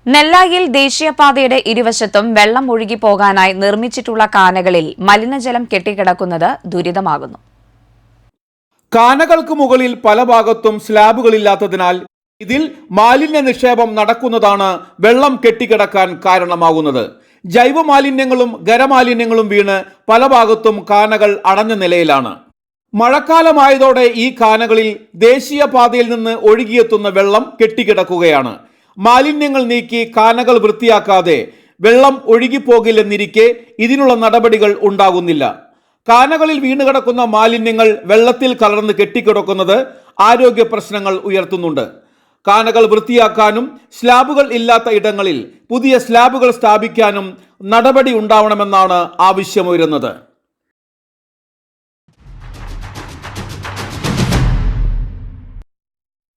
നെല്ലായിൽ ദേശീയപാതയുടെ ഇരുവശത്തും വെള്ളം ഒഴുകി പോകാനായി നിർമ്മിച്ചിട്ടുള്ള കാനകളിൽ മലിനജലം കെട്ടിക്കിടക്കുന്നത് ദുരിതമാകുന്നു. കാനകൾക്ക് മുകളിൽ പല ഭാഗത്തും സ്ലാബുകളില്ലാത്തതിനാൽ ഇതിൽ മാലിന്യ നിക്ഷേപം നടക്കുന്നതാണ് വെള്ളം കെട്ടിക്കിടക്കാൻ കാരണമാകുന്നത്. ജൈവ മാലിന്യങ്ങളും ഖരമാലിന്യങ്ങളും വീണ് പല ഭാഗത്തും കാനകൾ അടഞ്ഞ നിലയിലാണ്. മഴക്കാലമായതോടെ ഈ കാനകളിൽ ദേശീയപാതയിൽ നിന്ന് ഒഴുകിയെത്തുന്ന വെള്ളം കെട്ടിക്കിടക്കുകയാണ്. മാലിന്യങ്ങൾ നീക്കി കാനകൾ വൃത്തിയാക്കാതെ വെള്ളം ഒഴുകിപ്പോകില്ലെന്നിരിക്കെ ഇതിനുള്ള നടപടികൾ ഉണ്ടാകുന്നില്ല. കാനകളിൽ വീണുകിടക്കുന്ന മാലിന്യങ്ങൾ വെള്ളത്തിൽ കലർന്ന് കെട്ടിക്കിടക്കുന്നത് ആരോഗ്യ പ്രശ്നങ്ങൾ ഉയർത്തുന്നുണ്ട്. കാനകൾ വൃത്തിയാക്കാനും സ്ലാബുകൾ ഇല്ലാത്ത ഇടങ്ങളിൽ പുതിയ സ്ലാബുകൾ സ്ഥാപിക്കാനും നടപടി ഉണ്ടാവണമെന്നാണ് ആവശ്യമുയരുന്നത്.